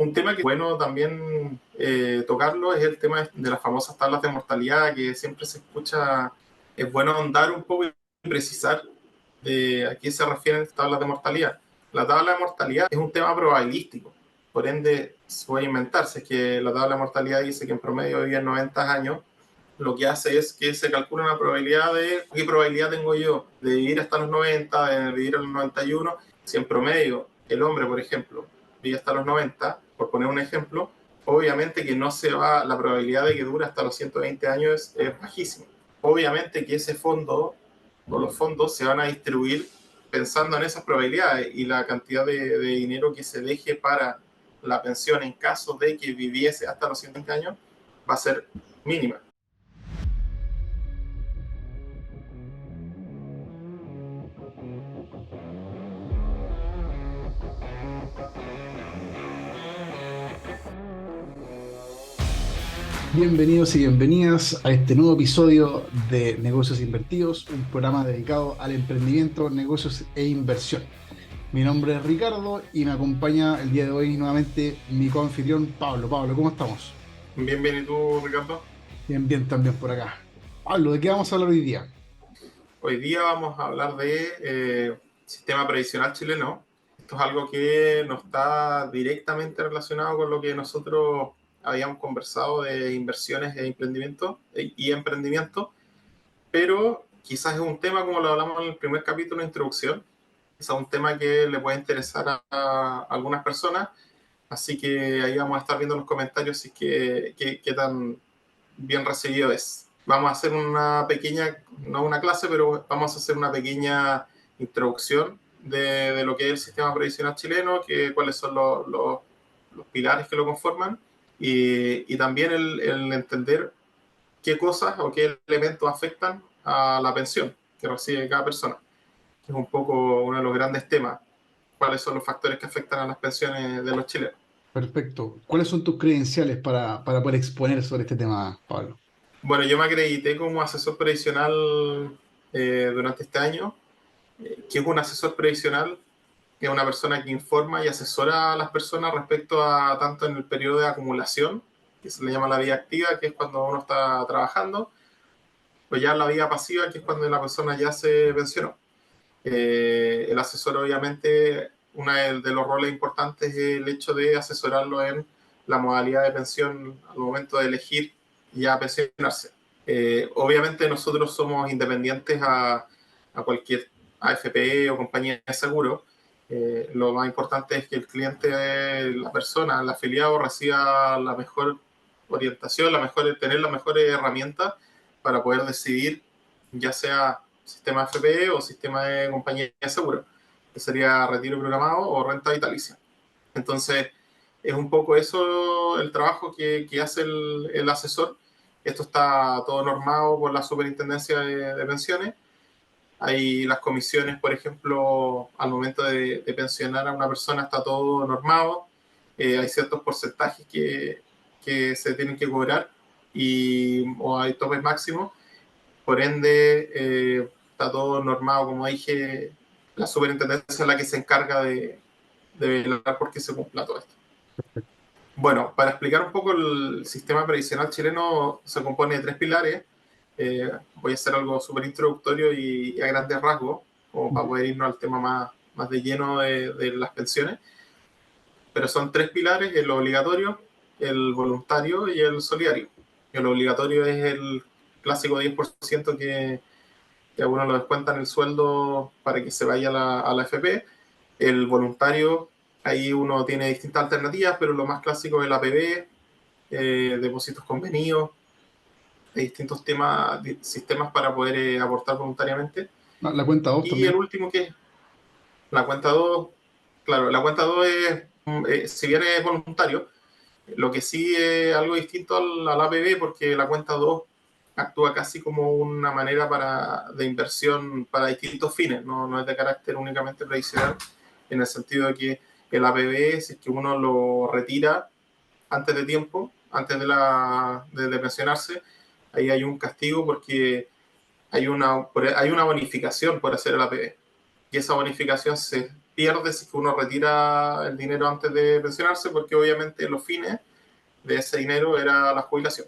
Un tema que es bueno también tocarlo es el tema de las famosas tablas de mortalidad, que siempre se escucha. Es bueno ahondar un poco y precisar a qué se refieren las tablas de mortalidad. La tabla de mortalidad es un tema probabilístico, por ende se puede inventarse. Es que la tabla de mortalidad dice que en promedio viven 90 años. Lo que hace es que se calcula una probabilidad de qué probabilidad tengo yo de vivir hasta los 90, de vivir a los 91. Si en promedio el hombre, por ejemplo, vive hasta los 90, por poner un ejemplo, obviamente que no se va, la probabilidad de que dure hasta los 120 años es bajísima. Obviamente que ese fondo o los fondos se van a distribuir pensando en esas probabilidades, y la cantidad de dinero que se deje para la pensión en caso de que viviese hasta los 120 años va a ser mínima. Bienvenidos y bienvenidas a este nuevo episodio de Negocios Invertidos, un programa dedicado al emprendimiento, negocios e inversión. Mi nombre es Ricardo y me acompaña el día de hoy nuevamente mi coanfitrión Pablo. Pablo, ¿cómo estamos? Bienvenido, Ricardo. Bien, bien, también por acá. Pablo, ¿de qué vamos a hablar hoy día? Hoy día vamos a hablar de sistema previsional chileno. Esto es algo que no está directamente relacionado con lo que nosotros habíamos conversado de inversiones y emprendimiento, pero quizás es un tema, como lo hablamos en el primer capítulo de introducción, quizás un tema que le puede interesar a algunas personas, así que ahí vamos a estar viendo en los comentarios si es qué tan bien recibido es. Vamos a hacer una pequeña, no una clase, pero vamos a hacer una pequeña introducción de lo que es el sistema previsional chileno, cuáles son los pilares que lo conforman, y también el entender qué cosas o qué elementos afectan a la pensión que recibe cada persona, que es un poco uno de los grandes temas, cuáles son los factores que afectan a las pensiones de los chilenos. Perfecto. ¿Cuáles son tus credenciales para poder exponer sobre este tema, Pablo? Bueno, yo me acredité como asesor previsional durante este año. Que es un asesor previsional, que es una persona que informa y asesora a las personas respecto a tanto en el periodo de acumulación, que se le llama la vida activa, que es cuando uno está trabajando, o ya la vida pasiva, que es cuando la persona ya se pensionó. El asesor, obviamente, uno de los roles importantes es el hecho de asesorarlo en la modalidad de pensión al momento de elegir ya pensionarse. Obviamente nosotros somos independientes a cualquier AFP o compañía de seguro. Lo más importante es que el cliente, la persona, el afiliado, reciba la mejor orientación, tener las mejores herramientas para poder decidir, ya sea sistema FP o sistema de compañía de seguro, que sería retiro programado o renta vitalicia. Entonces, es un poco eso el trabajo que hace el asesor. Esto está todo normado por la Superintendencia de Pensiones. Hay las comisiones, por ejemplo, al momento de pensionar a una persona está todo normado. Hay ciertos porcentajes que se tienen que cobrar, o hay topes máximos. Por ende, está todo normado, como dije, la superintendencia es la que se encarga de velar porque se cumpla todo esto. Bueno, para explicar un poco el sistema previsional chileno, se compone de tres pilares. Voy a hacer algo súper introductorio y a grandes rasgos, como para poder irnos al tema más de lleno de las pensiones. Pero son tres pilares: el obligatorio, el voluntario y el solidario. El obligatorio es el clásico 10% que a uno lo descuentan el sueldo para que se vaya a la FP. El voluntario, ahí uno tiene distintas alternativas, pero lo más clásico es el APB, depósitos convenidos, hay distintos sistemas para poder aportar voluntariamente. La cuenta 2 Y el también. último, que es la cuenta 2. Claro, la cuenta 2 es, si bien es voluntario, lo que sí es algo distinto al APB, porque la cuenta 2 actúa casi como una manera de inversión para distintos fines, no es de carácter únicamente previsional, en el sentido de que el APB, si es que uno lo retira antes de tiempo, antes de pensionarse, ahí hay un castigo porque hay una bonificación por hacer el APB. Y esa bonificación se pierde si uno retira el dinero antes de pensionarse, porque obviamente los fines de ese dinero era la jubilación,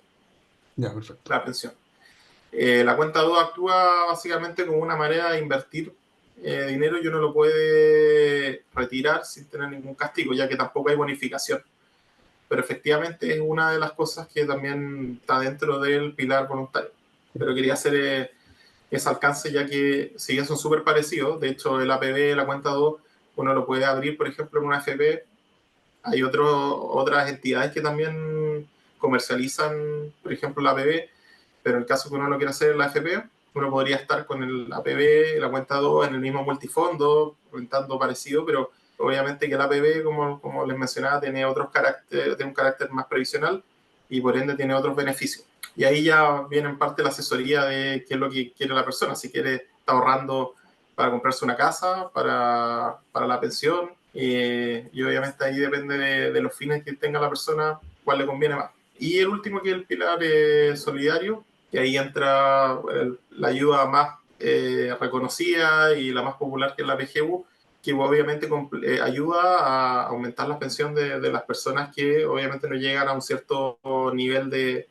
Ya, perfecto. la pensión. La cuenta 2 actúa básicamente como una manera de invertir dinero y uno lo puede retirar sin tener ningún castigo, ya que tampoco hay bonificación. Pero efectivamente es una de las cosas que también está dentro del pilar voluntario. Pero quería hacer ese alcance, ya que si bien son súper parecidos, de hecho el APB, la cuenta 2 uno lo puede abrir, por ejemplo, en una FP. Hay otras entidades que también comercializan, por ejemplo, la APB, pero en el caso que uno lo quiera hacer en la AFP, uno podría estar con el APB, la cuenta 2 en el mismo multifondo, rentando parecido, pero obviamente que el APB, como les mencionaba, tiene tiene un carácter más previsional y por ende tiene otros beneficios. Y ahí ya viene en parte la asesoría de qué es lo que quiere la persona, si quiere, está ahorrando para comprarse una casa, para la pensión, y obviamente ahí depende de los fines que tenga la persona, cuál le conviene más. Y el último, que es el pilar solidario, que ahí entra la ayuda más reconocida y la más popular, que es la PGU, que obviamente ayuda a aumentar la pensión de las personas que obviamente no llegan a un cierto nivel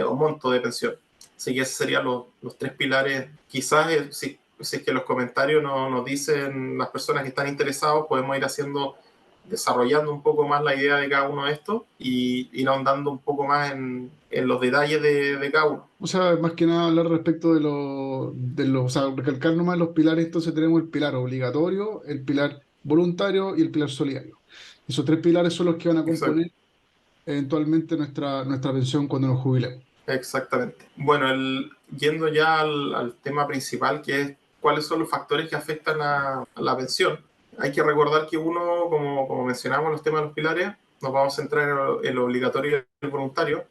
o monto de pensión. Así que esos serían los tres pilares. Quizás si es que los comentarios nos dicen las personas que están interesados, podemos ir desarrollando un poco más la idea de cada uno de estos y ir ahondando un poco más en los detalles de cada uno. O sea, más que nada hablar respecto o sea, recalcar nomás los pilares, entonces tenemos el pilar obligatorio, el pilar voluntario y el pilar solidario. Esos tres pilares son los que van a Exacto. componer eventualmente nuestra pensión cuando nos jubilemos. Exactamente. Bueno, yendo ya al tema principal, que es cuáles son los factores que afectan a la pensión. Hay que recordar que uno, como mencionamos en los temas de los pilares, nos vamos a centrar en lo obligatorio y el voluntario.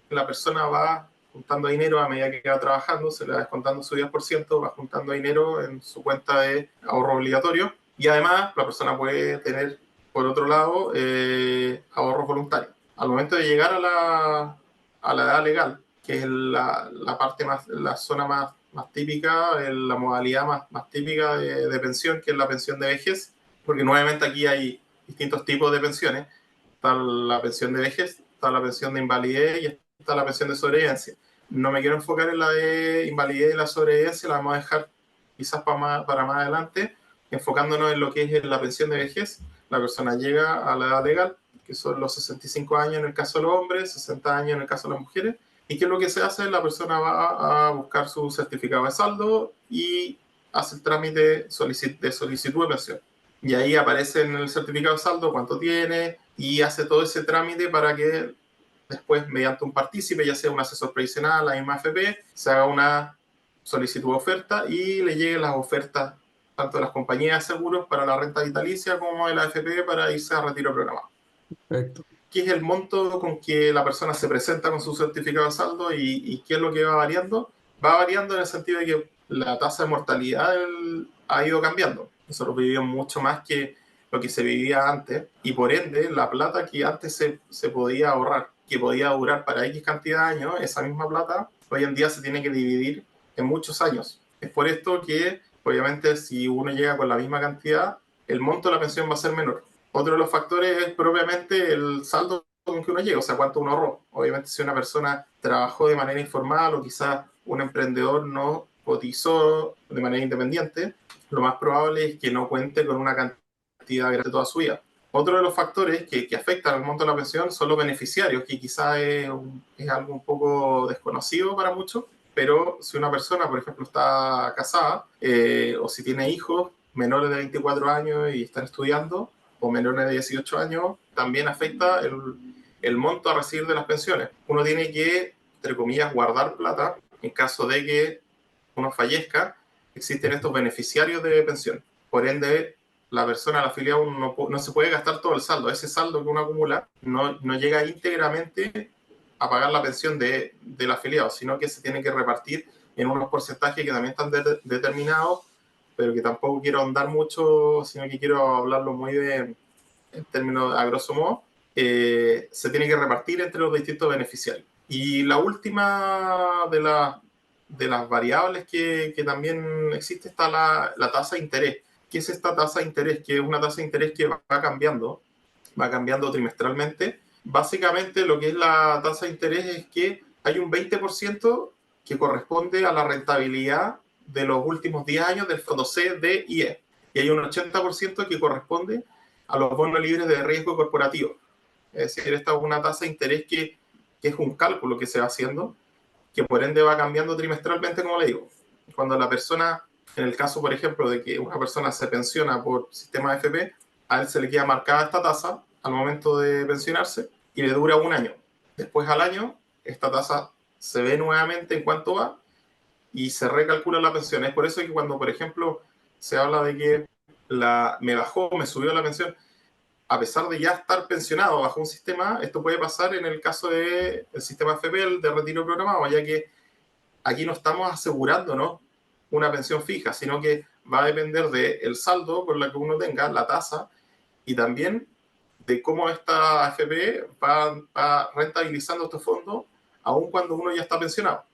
La persona va juntando dinero a medida que va trabajando, se le va descontando su 10%, va juntando dinero en su cuenta de ahorro obligatorio, y además la persona puede tener, por otro lado, ahorros voluntarios. Al momento de llegar a la edad legal, que es la parte más, la zona más típica, la modalidad más típica de pensión, que es la pensión de vejez, porque nuevamente aquí hay distintos tipos de pensiones. Está la pensión de vejez, está la pensión de invalidez y está la pensión de sobrevivencia. No me quiero enfocar en la de invalidez y la sobrevivencia, la vamos a dejar quizás para más adelante, enfocándonos en lo que es la pensión de vejez. La persona llega a la edad legal, que son los 65 años en el caso de los hombres, 60 años en el caso de las mujeres, y qué es lo que se hace: la persona va a buscar su certificado de saldo y hace el trámite de solicitud de pensión. Y ahí aparece en el certificado de saldo cuánto tiene y hace todo ese trámite para que después, mediante un partícipe, ya sea un asesor previsional, la misma FP, se haga una solicitud de oferta y le lleguen las ofertas tanto de las compañías de seguros para la renta vitalicia como de la AFP para irse a retiro programado. Perfecto. ¿Qué es el monto con que la persona se presenta con su certificado de saldo y qué es lo que va variando? Va variando en el sentido de que la tasa de mortalidad ha ido cambiando. Nosotros vivimos mucho más que lo que se vivía antes, y por ende la plata que antes se podía ahorrar, que podía durar para X cantidad de años, esa misma plata hoy en día se tiene que dividir en muchos años. Es por esto que obviamente si uno llega con la misma cantidad, el monto de la pensión va a ser menor. Otro de los factores es propiamente el saldo con que uno llega, o sea, cuánto uno ahorró. Obviamente, si una persona trabajó de manera informal o quizás un emprendedor no cotizó de manera independiente, lo más probable es que no cuente con una cantidad grande toda su vida. Otro de los factores que afectan al monto de la pensión son los beneficiarios, que quizás es algo un poco desconocido para muchos, pero si una persona, por ejemplo, está casada o si tiene hijos menores de 24 años y están estudiando, o menores de 18 años, también afecta el monto a recibir de las pensiones. Uno tiene que, entre comillas, guardar plata en caso de que uno fallezca. Existen estos beneficiarios de pensión. Por ende, la persona, el afiliado, no se puede gastar todo el saldo. Ese saldo que uno acumula no llega íntegramente a pagar la pensión del afiliado, sino que se tiene que repartir en unos porcentajes que también están determinados, pero que tampoco quiero ahondar mucho, sino que quiero hablarlo muy en términos a grosso modo. Se tiene que repartir entre los distintos beneficiarios. Y la última de las variables que también existe está la tasa de interés. ¿qué es esta tasa de interés? Que es una tasa de interés que va cambiando trimestralmente. Básicamente lo que es la tasa de interés es que hay un 20% que corresponde a la rentabilidad de los últimos 10 años del fondo C, D y E. Y hay un 80% que corresponde a los bonos libres de riesgo corporativo. Es decir, esta es una tasa de interés que es un cálculo que se va haciendo, que por ende va cambiando trimestralmente, como le digo. Cuando la persona, en el caso, por ejemplo, de que una persona se pensiona por sistema AFP, a él se le queda marcada esta tasa al momento de pensionarse y le dura un año. Después al año, esta tasa se ve nuevamente en cuánto va y se recalcula la pensión. Es por eso que cuando, por ejemplo, se habla de que me subió la pensión, a pesar de ya estar pensionado bajo un sistema, esto puede pasar en el caso del sistema FP, el de retiro programado, ya que aquí no estamos asegurando, ¿no?, una pensión fija, sino que va a depender del saldo por la que uno tenga, la tasa, y también de cómo esta AFP va rentabilizando estos fondos, aun cuando uno ya está pensionado,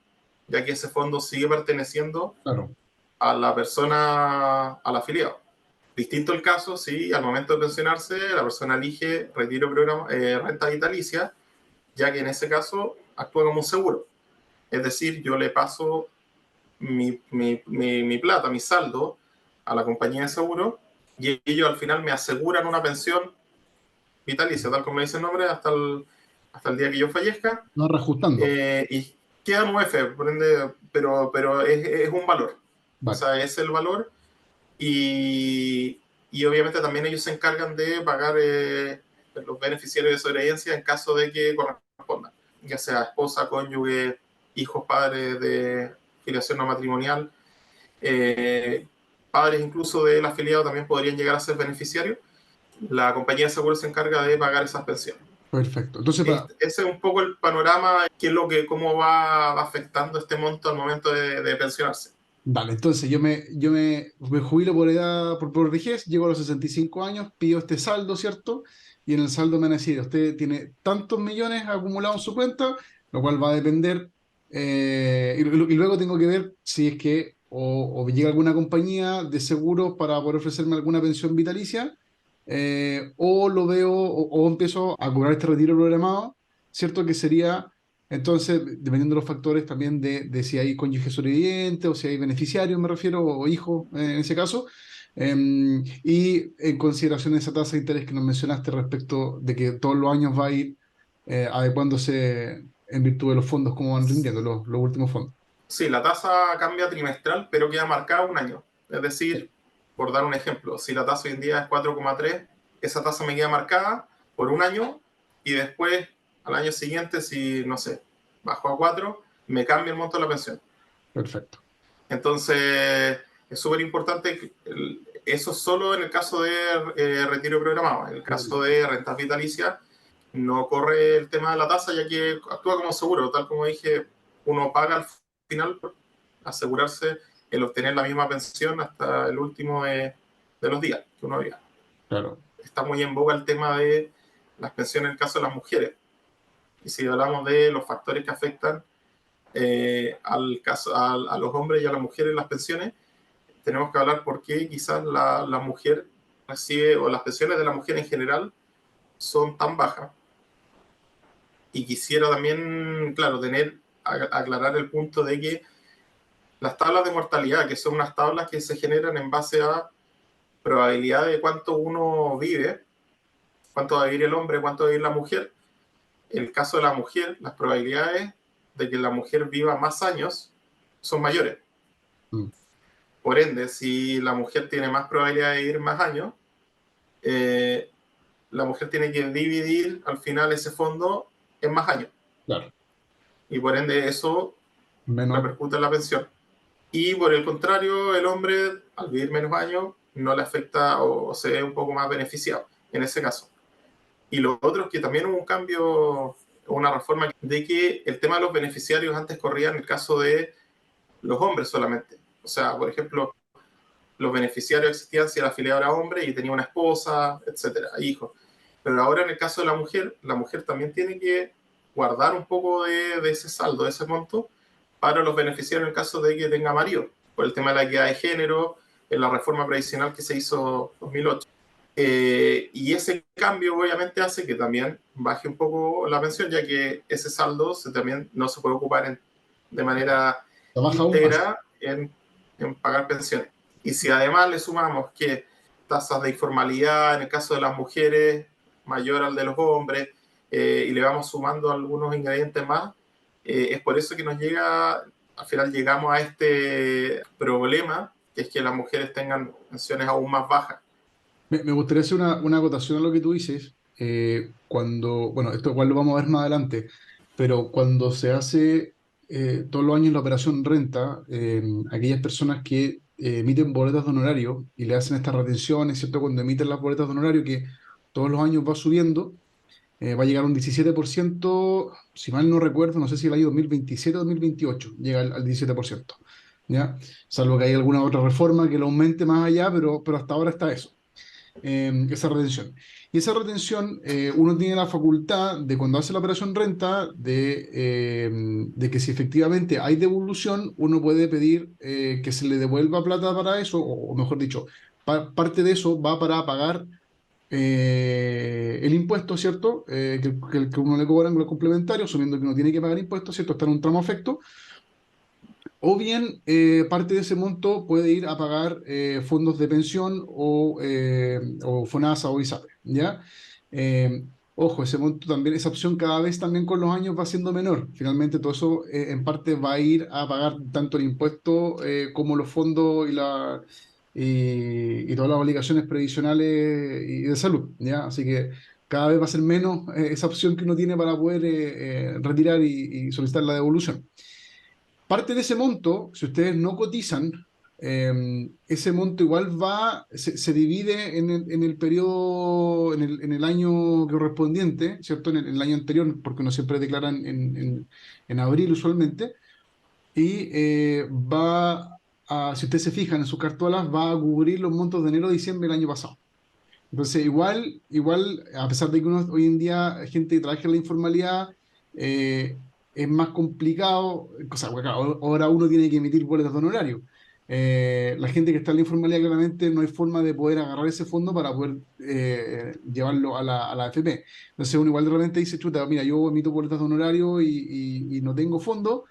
ya que ese fondo sigue perteneciendo Claro. a la persona, al afiliado. Distinto el caso si al momento de pensionarse la persona elige renta vitalicia, ya que en ese caso actúa como un seguro. Es decir, yo le paso mi plata, mi saldo, a la compañía de seguro y ellos al final me aseguran una pensión vitalicia, tal como dice el nombre, hasta el día que yo fallezca. No reajustando. Y queda un UF, pero es un valor. O Vale. sea, es el valor y, y obviamente también ellos se encargan de pagar los beneficiarios de sobrevivencia en caso de que correspondan, ya sea esposa, cónyuge, hijos, padres de filiación no matrimonial, eh, padres incluso del afiliado también podrían llegar a ser beneficiarios. La compañía de seguros se encarga de pagar esas pensiones. Perfecto. Entonces, Ese es un poco el panorama, cómo va afectando este monto al momento de pensionarse. vale, entonces me jubilo por edad, por vejez, llego a los 65 años, pido este saldo, ¿cierto? Y en el saldo me van a decir, usted tiene tantos millones acumulados en su cuenta, lo cual va a depender, y luego tengo que ver si es que o llega alguna compañía de seguros para poder ofrecerme alguna pensión vitalicia, o lo veo, o empiezo a cobrar este retiro programado, ¿cierto? Que sería entonces, dependiendo de los factores también de si hay cónyuge sobreviviente o si hay beneficiarios, me refiero, o hijos en ese caso, y en consideración de esa tasa de interés que nos mencionaste respecto de que todos los años va a ir adecuándose en virtud de los fondos, como van rindiendo los últimos fondos. Sí, la tasa cambia trimestral, pero queda marcada un año. Es decir, por dar un ejemplo, si la tasa hoy en día es 4,3, esa tasa me queda marcada por un año y después, al año siguiente, si, no sé, bajó a 4, me cambia el monto de la pensión. Perfecto. Entonces, es súper importante, eso solo en el caso de retiro programado. En el caso de rentas vitalicias, no corre el tema de la tasa, ya que actúa como seguro. Tal como dije, uno paga al final por asegurarse el obtener la misma pensión hasta el último de los días que uno viva. Claro. Está muy en boga el tema de las pensiones en el caso de las mujeres. Y si hablamos de los factores que afectan a los hombres y a las mujeres en las pensiones, tenemos que hablar por qué quizás la mujer recibe, o las pensiones de la mujer en general son tan bajas. Y quisiera también, claro, aclarar el punto de que las tablas de mortalidad, que son unas tablas que se generan en base a probabilidad de cuánto uno vive, cuánto va a vivir el hombre, cuánto va a vivir la mujer. En el caso de la mujer, las probabilidades de que la mujer viva más años son mayores. Mm. Por ende, si la mujer tiene más probabilidad de vivir más años, la mujer tiene que dividir al final ese fondo en más años. Claro. Y por ende eso Menos. repercute en la pensión. Y por el contrario, el hombre, al vivir menos años, no le afecta o se ve un poco más beneficiado en ese caso. Y lo otro es que también hubo un cambio, una reforma de que el tema de los beneficiarios antes corría en el caso de los hombres solamente. O sea, por ejemplo, los beneficiarios existían si el afiliado era hombre y tenía una esposa, etcétera, hijos. Pero ahora en el caso de la mujer también tiene que guardar un poco de ese saldo, de ese monto, para los beneficiarios en el caso de que tenga marido, por el tema de la equidad de género, en la reforma previsional que se hizo en 2008. Y ese cambio obviamente hace que también baje un poco la pensión, ya que ese saldo también no se puede ocupar de manera La baja aún más. íntegra en pagar pensiones. Y si además le sumamos que tasas de informalidad en el caso de las mujeres mayor al de los hombres, y le vamos sumando algunos ingredientes más, es por eso que al final llegamos a este problema, que es que las mujeres tengan pensiones aún más bajas. Me gustaría hacer una acotación a lo que tú dices. Bueno, esto igual lo vamos a ver más adelante, pero cuando se hace todos los años la operación renta, aquellas personas que emiten boletas de honorario y le hacen estas retenciones, ¿cierto? Cuando emiten las boletas de honorario, que todos los años va subiendo, va a llegar a un 17%, si mal no recuerdo, no sé si el año 2027 o 2028, llega al 17%, ¿ya? Salvo que hay alguna otra reforma que lo aumente más allá, pero hasta ahora está eso, esa retención. Y esa retención, uno tiene la facultad de, cuando hace la operación renta, de que si efectivamente hay devolución, uno puede pedir que se le devuelva plata para eso, o mejor dicho, parte de eso va para pagar el impuesto, ¿cierto? Que uno le cobran con los complementarios, asumiendo que uno tiene que pagar impuestos, ¿cierto? Está en un tramo efecto. O bien, parte de ese monto puede ir a pagar fondos de pensión o FONASA o ISAPRE, ¿ya? Ojo, ese monto también, esa opción cada vez también con los años va siendo menor. Finalmente, todo eso en parte va a ir a pagar tanto el impuesto como los fondos y todas las obligaciones previsionales y de salud, ¿ya? Así que cada vez va a ser menos esa opción que uno tiene para poder retirar y solicitar la devolución. Parte de ese monto, si ustedes no cotizan, ese monto igual se divide en el periodo, en el año correspondiente, ¿cierto? En el año anterior, porque uno siempre declara en abril usualmente, y si ustedes se fijan en sus cartolas, va a cubrir los montos de enero a diciembre del año pasado. Entonces, igual, a pesar de que uno hoy en día, gente que trabaja en la informalidad, eh, es más complicado, o sea, porque ahora uno tiene que emitir boletas de honorario. La gente que está en la informalidad, claramente no hay forma de poder agarrar ese fondo para poder llevarlo a la AFP. Entonces, uno igual de repente dice, chuta, mira, yo emito boletas de honorario y no tengo fondo.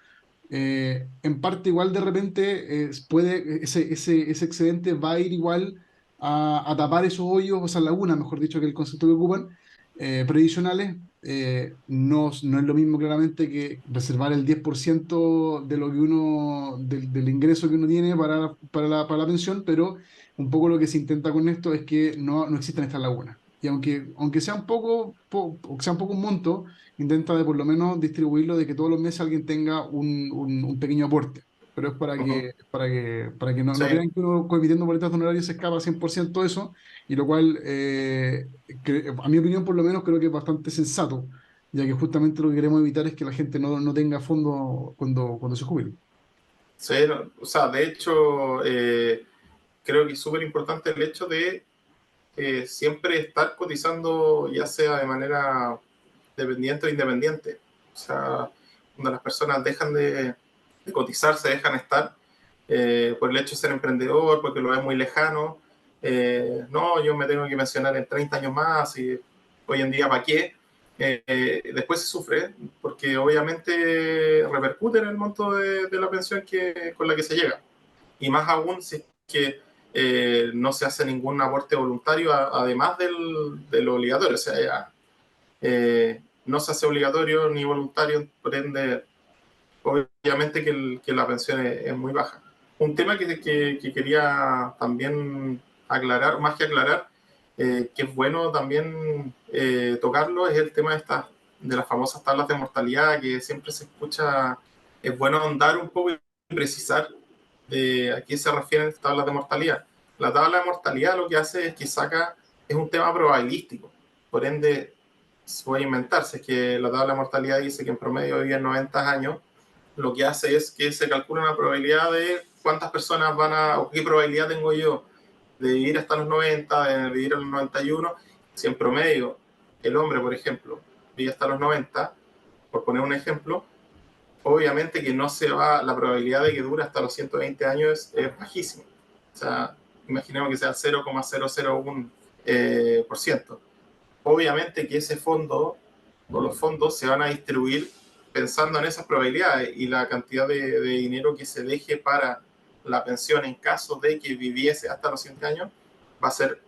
En parte, igual de repente, ese excedente va a ir igual a tapar esos hoyos, o esas lagunas, mejor dicho, que el concepto que ocupan, previsionales. No es lo mismo claramente que reservar el 10% de lo que del ingreso que uno tiene para la pensión, pero un poco lo que se intenta con esto es que no existan estas lagunas. Y aunque sea un poco un monto, intenta de por lo menos distribuirlo, de que todos los meses alguien tenga un pequeño aporte. Pero es para Ujú. que no, Sí, no crean que uno emitiendo boletas de honorarios se escapa 100% de eso, y lo cual, a mi opinión, por lo menos, creo que es bastante sensato, ya que justamente lo que queremos evitar es que la gente no tenga fondo cuando se jubile. sí, o sea, de hecho, creo que es súper importante el hecho de siempre estar cotizando, ya sea de manera dependiente o independiente. O sea, cuando las personas dejan de cotizar, se dejan estar por el hecho de ser emprendedor, porque lo ven muy lejano. No, yo me tengo que pensionar en 30 años más y hoy en día, ¿para qué? Después se sufre porque obviamente repercute en el monto de la pensión con la que se llega. Y más aún si es que no se hace ningún aporte voluntario además de lo obligatorio. O sea, ya, no se hace obligatorio ni voluntario, por ende, obviamente que la pensión es muy baja. Un tema que quería también aclarar, más que aclarar, que es bueno también tocarlo, es el tema de las famosas tablas de mortalidad, que siempre se escucha. Es bueno ahondar un poco y precisar a qué se refieren las tablas de mortalidad. La tabla de mortalidad lo que hace es que es un tema probabilístico, por ende se puede inventarse, es que la tabla de mortalidad dice que en promedio viven 90 años, lo que hace es que se calcula una probabilidad de cuántas personas o qué probabilidad tengo yo de vivir hasta los 90, de vivir a los 91. Si en promedio el hombre, por ejemplo, vive hasta los 90, por poner un ejemplo, obviamente que no se va, la probabilidad de que dure hasta los 120 años es bajísima. O sea, imaginemos que sea el 0,001%. Por ciento. Obviamente que ese fondo o los fondos se van a distribuir pensando en esas probabilidades y la cantidad de dinero que se deje para la pensión en caso de que viviese hasta los 100 años va a ser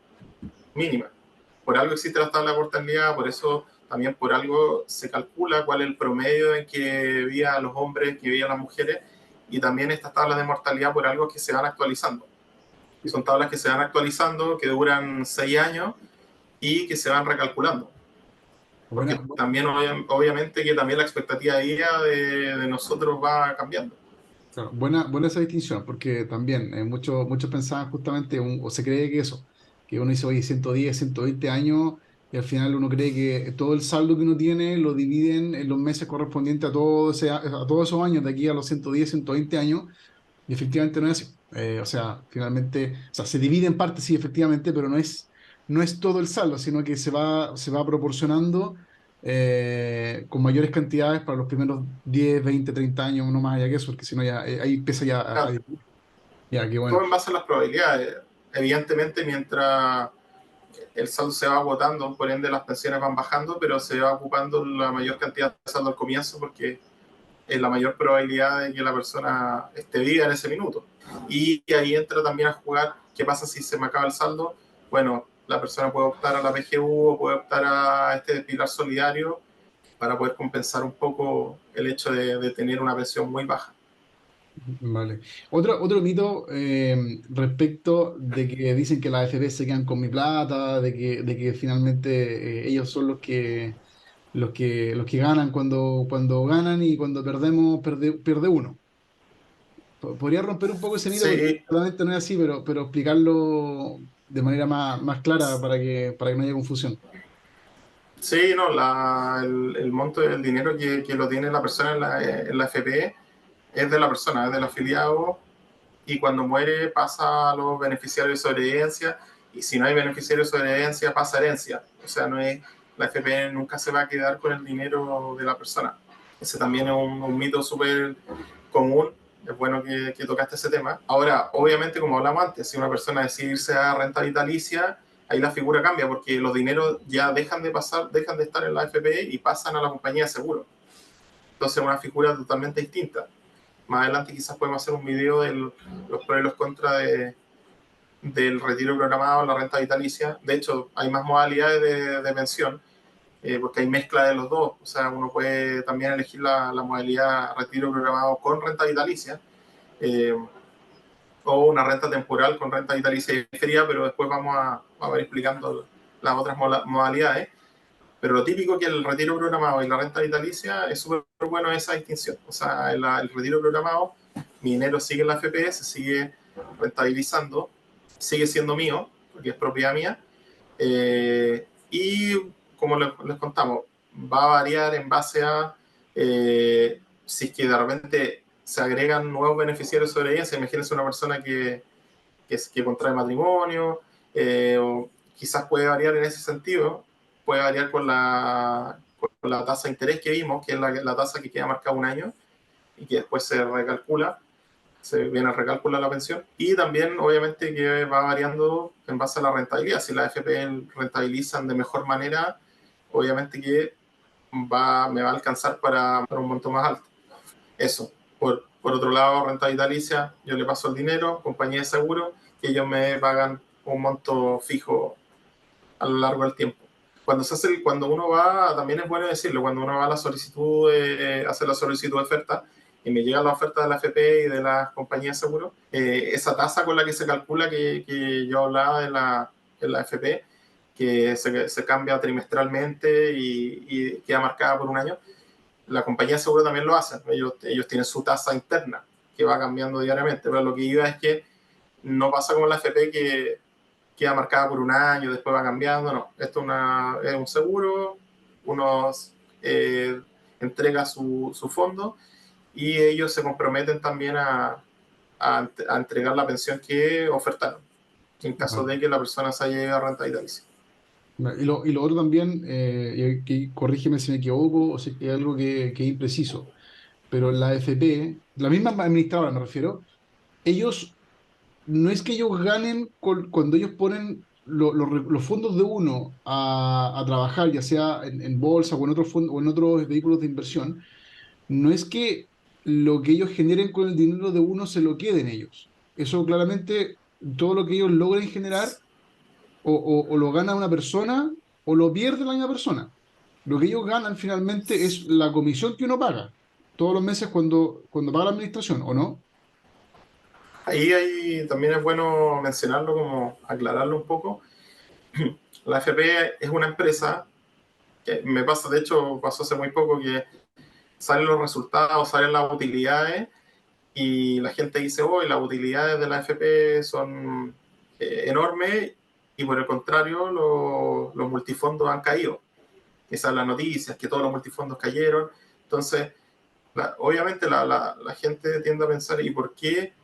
mínima. Por algo existe la tabla de mortalidad, por eso también por algo se calcula cuál es el promedio en que vivían los hombres, que vivían las mujeres, y también estas tablas de mortalidad por algo que se van actualizando. Son tablas que se van actualizando, que duran 6 años y que se van recalculando. Porque Buena, también, obviamente, que también la expectativa de vida de nosotros va cambiando. claro, buena esa distinción, porque también muchos pensaban justamente, o se cree que eso, que uno dice, oye, 110, 120 años, y al final uno cree que todo el saldo que uno tiene lo dividen en los meses correspondientes a todos esos años, de aquí a los 110, 120 años, y efectivamente no es así. O sea, finalmente, o sea, se divide en parte, sí, efectivamente, pero no es todo el saldo, sino que se va proporcionando con mayores cantidades para los primeros 10, 20, 30 años, no más allá que eso, porque si no ya ahí empieza ya a Claro, dividir. Ya, qué bueno. todo en base a las probabilidades. Evidentemente, mientras el saldo se va agotando, por ende las pensiones van bajando, pero se va ocupando la mayor cantidad de saldo al comienzo porque es la mayor probabilidad de que la persona esté viva en ese minuto. Y ahí entra también a jugar qué pasa si se me acaba el saldo. Bueno, la persona puede optar a la PGU o puede optar a este pilar solidario para poder compensar un poco el hecho de tener una pensión muy baja. Vale. Otro mito respecto de que dicen que las AFP se quedan con mi plata, de que finalmente ellos son los que ganan cuando ganan y cuando perdemos, pierde uno. Podría romper un poco ese mito porque Sí, realmente no es así, pero explicarlo de manera más clara para que no haya confusión. sí, no, el monto del dinero que lo tiene la persona en la FP es de la persona, es del afiliado, y cuando muere pasa a los beneficiarios sobre herencia, y si no hay beneficiarios sobre herencia pasa a herencia. O sea, no es, la FP nunca se va a quedar con el dinero de la persona. Ese también es un mito súper común. Es bueno que tocaste ese tema. Ahora, obviamente, como hablamos antes, si una persona decide irse a renta vitalicia, ahí la figura cambia porque los dineros ya dejan de pasar, dejan de estar en la AFP y pasan a la compañía de seguro. Entonces, es una figura totalmente distinta. Más adelante quizás podemos hacer un video de los pros y los contras del retiro programado, la renta vitalicia. De hecho, hay más modalidades de pensión, porque hay mezcla de los dos. O sea, uno puede también elegir la modalidad retiro programado con renta vitalicia, eh, o una renta temporal con renta vitalicia y feria, pero después vamos a ir explicando las otras modalidades. Pero lo típico que el retiro programado y la renta vitalicia es súper bueno esa distinción. O sea, el retiro programado, mi dinero sigue en la FP, se sigue rentabilizando, sigue siendo mío, porque es propiedad mía. Y como les contamos, va a variar en base a si es que de repente se agregan nuevos beneficiarios sobre ella. Imagínense una persona que contrae matrimonio, o quizás puede variar en ese sentido, puede variar con la tasa de interés que vimos, que es la tasa que queda marcada un año y que después se recalcula, se viene a recalcular la pensión. Y también, obviamente, que va variando en base a la rentabilidad. Si las FP rentabilizan de mejor manera, obviamente que me va a alcanzar para un monto más alto. Eso. Por otro lado, renta vitalicia, yo le paso el dinero, compañía de seguro, y ellos me pagan un monto fijo a lo largo del tiempo. Cuando uno va, también es bueno decirlo, cuando uno va a la solicitud, hacer la solicitud de oferta, y me llega la oferta de la FP y de las compañías de seguro, esa tasa con la que se calcula que yo hablaba en la FP, que se cambia trimestralmente y queda marcada por un año, la compañía de seguro también lo hace. Ellos tienen su tasa interna que va cambiando diariamente, pero lo que iba es que no pasa como la FP que queda marcada por un año, después va cambiando, no. Esto es un seguro, uno entrega su fondo y ellos se comprometen también a entregar la pensión que ofertaron, en caso Vale. de que la persona se haya ido a renta vitalicia. Y lo otro también, que corrígeme si me equivoco o si hay algo que es impreciso, pero la FP, la misma administradora me refiero, ellos no es que ellos ganen cuando ellos ponen los fondos de uno a trabajar, ya sea en bolsa o en otros fondos, o en otros vehículos de inversión, no es que lo que ellos generen con el dinero de uno se lo queden ellos. Eso claramente, todo lo que ellos logren generar, o lo gana una persona o lo pierde la misma persona. Lo que ellos ganan finalmente es la comisión que uno paga todos los meses cuando paga la administración, ¿o no? Ahí también es bueno mencionarlo, como aclararlo un poco. La AFP es una empresa que me pasa, de hecho, pasó hace muy poco que salen los resultados, salen las utilidades y la gente dice, oh, las utilidades de la AFP son enormes y por el contrario los multifondos han caído. Esas son las noticias, que todos los multifondos cayeron. Entonces, obviamente la gente tiende a pensar, ¿y por qué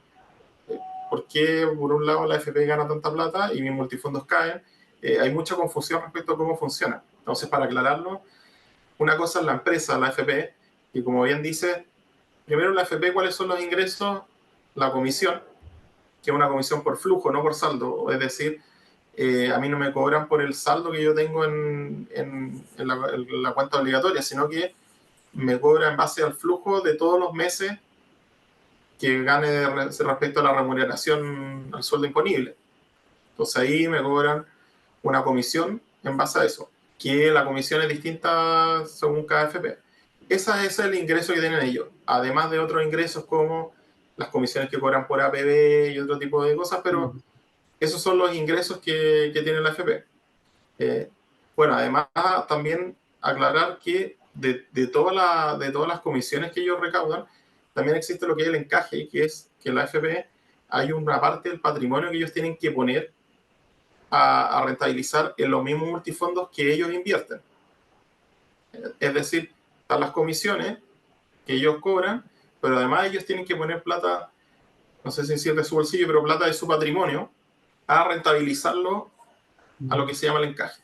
por un lado la AFP gana tanta plata y mis multifondos caen? Hay mucha confusión respecto a cómo funciona. Entonces, para aclararlo, una cosa es la empresa, la AFP, y como bien dice, primero la AFP, ¿cuáles son los ingresos? La comisión, que es una comisión por flujo, no por saldo. Es decir, a mí no me cobran por el saldo que yo tengo en la cuenta obligatoria, sino que me cobra en base al flujo de todos los meses que gane respecto a la remuneración al sueldo imponible. Entonces ahí me cobran una comisión en base a eso, que la comisión es distinta según cada FP. Ese es el ingreso que tienen ellos, además de otros ingresos como las comisiones que cobran por APB y otro tipo de cosas, pero esos son los ingresos que tiene la FP. Bueno, además también aclarar que de todas las comisiones que ellos recaudan, también existe lo que es el encaje, que es que en la AFP hay una parte del patrimonio que ellos tienen que poner a rentabilizar en los mismos multifondos que ellos invierten. Es decir, están las comisiones que ellos cobran, pero además ellos tienen que poner plata, no sé si decir de su bolsillo, pero plata de su patrimonio, a rentabilizarlo a lo que se llama el encaje.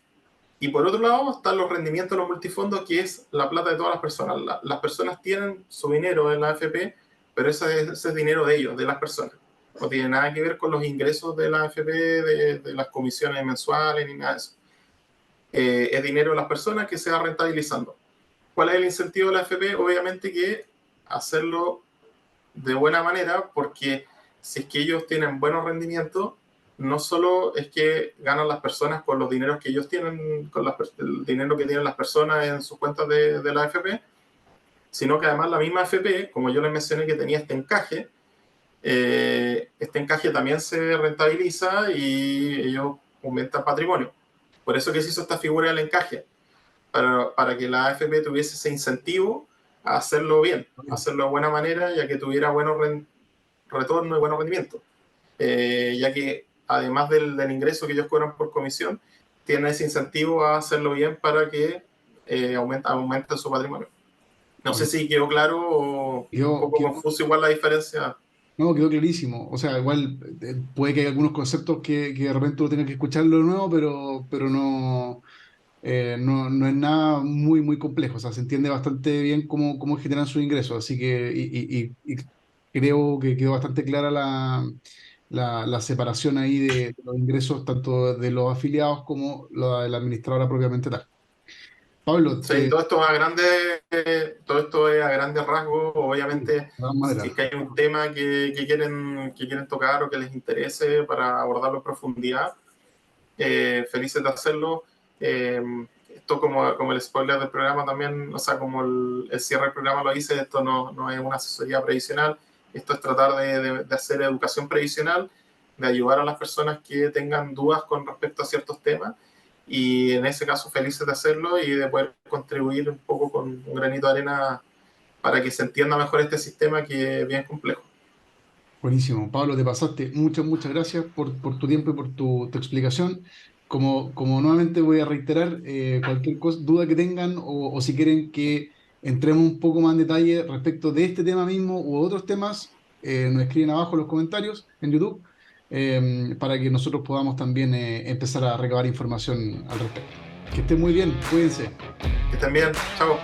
Y por otro lado están los rendimientos de los multifondos, que es la plata de todas las personas. Las personas tienen su dinero en la AFP, pero ese es dinero de ellos, de las personas. No tiene nada que ver con los ingresos de la AFP, de las comisiones mensuales, ni nada de eso. Es dinero de las personas que se va rentabilizando. ¿Cuál es el incentivo de la AFP? Obviamente que hacerlo de buena manera, porque si es que ellos tienen buenos rendimientos, no solo es que ganan las personas con los dineros que ellos tienen, con el dinero que tienen las personas en sus cuentas de la AFP, sino que además la misma AFP, como yo les mencioné que tenía este encaje también se rentabiliza y ellos aumentan patrimonio. Por eso que se hizo esta figura del encaje, para que la AFP tuviese ese incentivo a hacerlo bien, a hacerlo de buena manera, ya que tuviera buenos retornos y buenos rendimientos. Ya que además del ingreso que ellos cobran por comisión, tienen ese incentivo a hacerlo bien para que aumente su patrimonio. No sé Oye, si quedó claro o un poco quedó, confuso igual la diferencia. no, quedó clarísimo. O sea, igual puede que hay algunos conceptos que de repente uno tenga que escucharlo de nuevo, pero no, no es nada muy complejo. O sea, se entiende bastante bien cómo generan sus ingresos. Así que y creo que quedó bastante clara la separación ahí de los ingresos, tanto de los afiliados como la de la administradora propiamente tal. Pablo, Sí, todo esto es a grandes rasgos. de Obviamente, todas si es maneras, que hay un tema que quieren tocar o que les interese para abordarlo en profundidad, felices de hacerlo. Eh, Esto como el spoiler del programa también, o sea, como el cierre del programa lo dice, esto no es una asesoría previsional, esto es tratar de hacer educación previsional, de ayudar a las personas que tengan dudas con respecto a ciertos temas y en ese caso felices de hacerlo y de poder contribuir un poco con un granito de arena para que se entienda mejor este sistema que es bien complejo. buenísimo. Pablo, te pasaste. Muchas gracias por tu tiempo y por tu explicación. Como nuevamente voy a reiterar, cualquier duda que tengan o si quieren que entremos un poco más en detalle respecto de este tema mismo u otros temas, nos escriben abajo en los comentarios en YouTube, para que nosotros podamos también empezar a recabar información al respecto. Que estén muy bien, cuídense. Que estén bien, chao.